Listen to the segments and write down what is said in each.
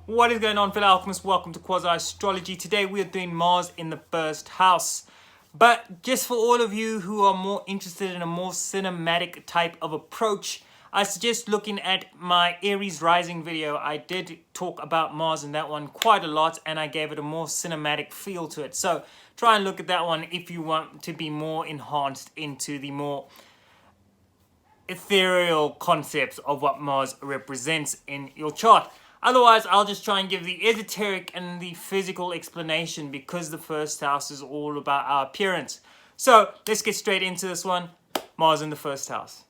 What is going on, fellow alchemists? Welcome to Astrology. Today we are doing Mars in the first house. But just for all of you who are more interested in a more cinematic type of approach, I suggest looking at my Aries Rising video. I did talk about Mars in that one quite a lot, and I gave it a more cinematic feel to it. So try and look at that one if you want to be more enhanced into the more ethereal concepts of what Mars represents in your chart. Otherwise, I'll just try and give the esoteric and the physical explanation because the first house is all about our appearance. So let's get straight into this one. Mars in the first house.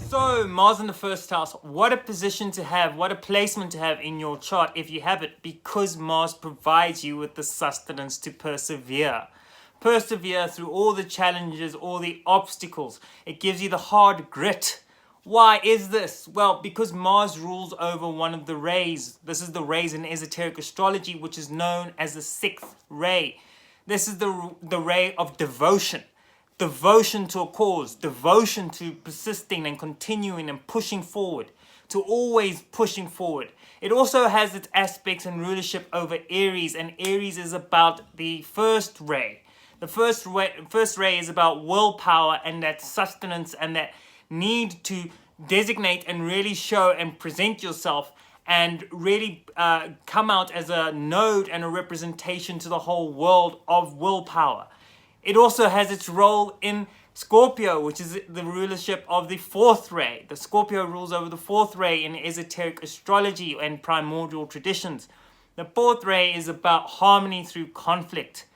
So Mars in the first house, what a position to have, what a placement to have in your chart if you have it, because Mars provides you with the sustenance to persevere. Persevere through all the challenges, all the obstacles. It gives you the hard grit. Why is this? Well, because Mars rules over one of the rays. This is the rays in esoteric astrology, which is known as the sixth ray. This is the ray of devotion. Devotion to a cause, devotion to persisting and continuing and pushing forward, to always pushing forward. It also has its aspects and rulership over Aries, and Aries is about the first ray. The first ray is about willpower and that sustenance and that need to designate and really show and present yourself and really come out as a node and a representation to the whole world of willpower. It also has its role in Scorpio, which is the rulership of the fourth ray. The Scorpio rules over the fourth ray in esoteric astrology and primordial traditions. The fourth ray is about harmony through conflict.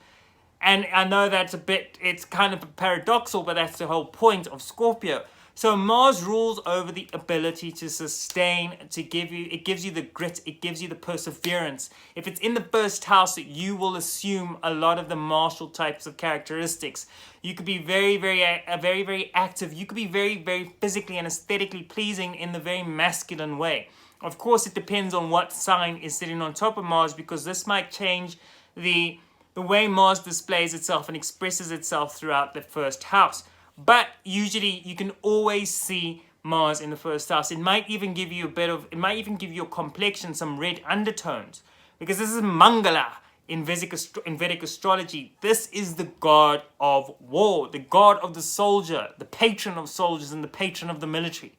And I know it's kind of paradoxical, but that's the whole point of Scorpio. So Mars rules over the ability to sustain, it gives you the grit, it gives you the perseverance. If it's in the first house, you will assume a lot of the martial types of characteristics. You could be very active. You could be very physically and aesthetically pleasing in the very masculine way. Of course, it depends on what sign is sitting on top of Mars, because this might change the way Mars displays itself and expresses itself throughout the first house. But usually you can always see Mars in the first house. It might even give you a complexion, some red undertones, because this is Mangala in Vedic astrology. This is the god of war, the god of the soldier, the patron of soldiers and the patron of the military.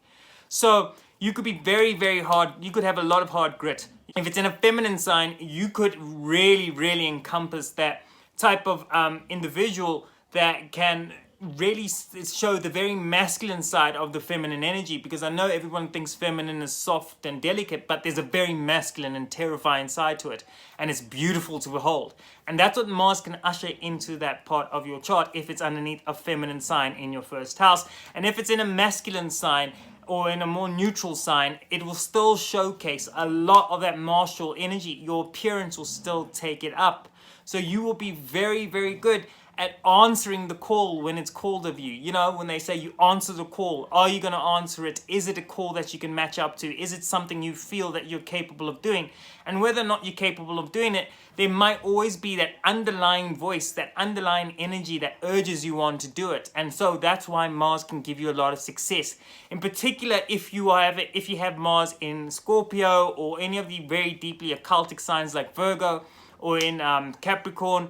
So you could be very hard. You could have a lot of hard grit. If it's in a feminine sign, you could really encompass that type of individual that can really show the very masculine side of the feminine energy, because I know everyone thinks feminine is soft and delicate, but there's a very masculine and terrifying side to it, and it's beautiful to behold. And that's what Mars can usher into that part of your chart if it's underneath a feminine sign in your first house. And if it's in a masculine sign or in a more neutral sign, it will still showcase a lot of that martial energy. Your appearance will still take it up. So you will be very good at answering the call when it's called of you. You know, when they say you answer the call, are you going to answer it? Is it a call that you can match up to? Is it something you feel that you're capable of doing? And whether or not you're capable of doing it, there might always be that underlying voice, that underlying energy that urges you on to do it. And so that's why Mars can give you a lot of success. In particular, if you have Mars in Scorpio or any of the very deeply occultic signs like Virgo or in Capricorn,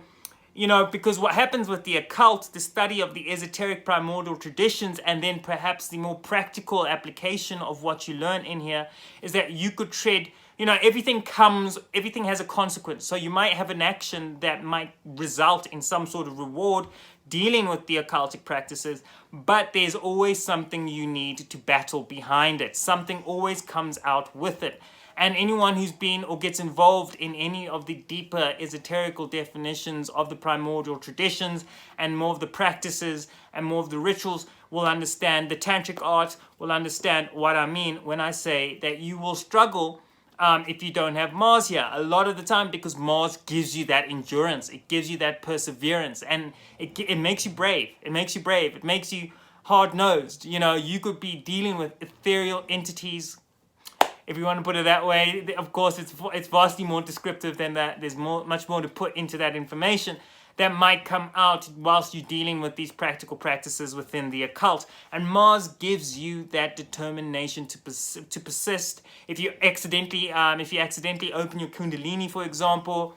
you know, because what happens with the occult, the study of the esoteric primordial traditions, and then perhaps the more practical application of what you learn in here, is that you could tread, you know, everything has a consequence. So you might have an action that might result in some sort of reward dealing with the occultic practices, but there's always something you need to battle behind it. Something always comes out with it. And anyone who's been or gets involved in any of the deeper esoterical definitions of the primordial traditions and more of the practices and more of the rituals will understand the tantric art, will understand what I mean when I say that you will struggle if you don't have Mars here a lot of the time, because Mars gives you that endurance, it gives you that perseverance, and it makes you brave. It makes you hard-nosed. You know, you could be dealing with ethereal entities, if you want to put it that way. Of course, it's vastly more descriptive than that. There's much more to put into that information. that might come out whilst you're dealing with these practical practices within the occult. And Mars gives you that determination to persist. If you accidentally open your Kundalini, for example,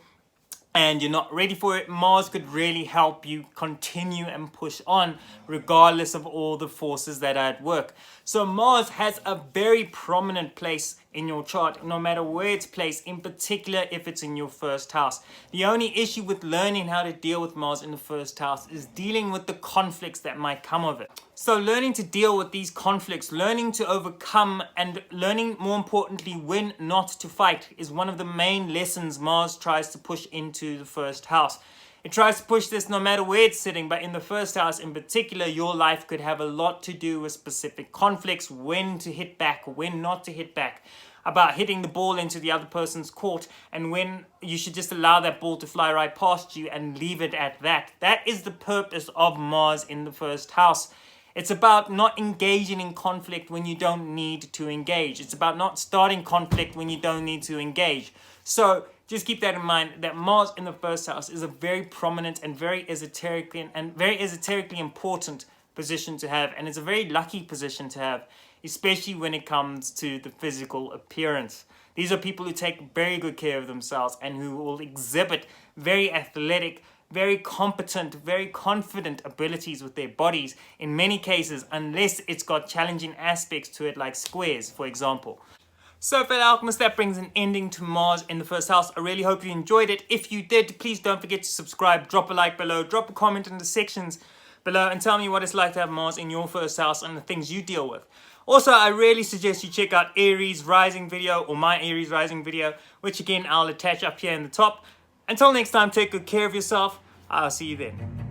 and you're not ready for it, Mars could really help you continue and push on regardless of all the forces that are at work. So Mars has a very prominent place in your chart, no matter where it's placed, in particular if it's in your first house. The only issue with learning how to deal with Mars in the first house is dealing with the conflicts that might come of it. So learning to deal with these conflicts, learning to overcome, and learning, more importantly, when not to fight is one of the main lessons Mars tries to push into the first house. It tries to push this no matter where it's sitting, but in the first house in particular, your life could have a lot to do with specific conflicts, when to hit back, when not to hit back, about hitting the ball into the other person's court, and when you should just allow that ball to fly right past you and leave it at that. That is the purpose of Mars in the first house. It's about not engaging in conflict when you don't need to engage. It's about not starting conflict when you don't need to engage. So just keep that in mind, that Mars in the first house is a very prominent and very esoterically important position to have, and it's a very lucky position to have, especially when it comes to the physical appearance. These are people who take very good care of themselves and who will exhibit very athletic, very competent, very confident abilities with their bodies in many cases, unless it's got challenging aspects to it, like squares, for example. So fellow alchemists, that brings an ending to Mars in the first house. I really hope you enjoyed it. If you did, please don't forget to subscribe, drop a like below, drop a comment in the sections below, and tell me what it's like to have Mars in your first house and the things you deal with. Also, I really suggest you check out Aries Rising video, or my Aries Rising video, which again I'll attach up here in the top. Until next time, take good care of yourself. I'll see you then.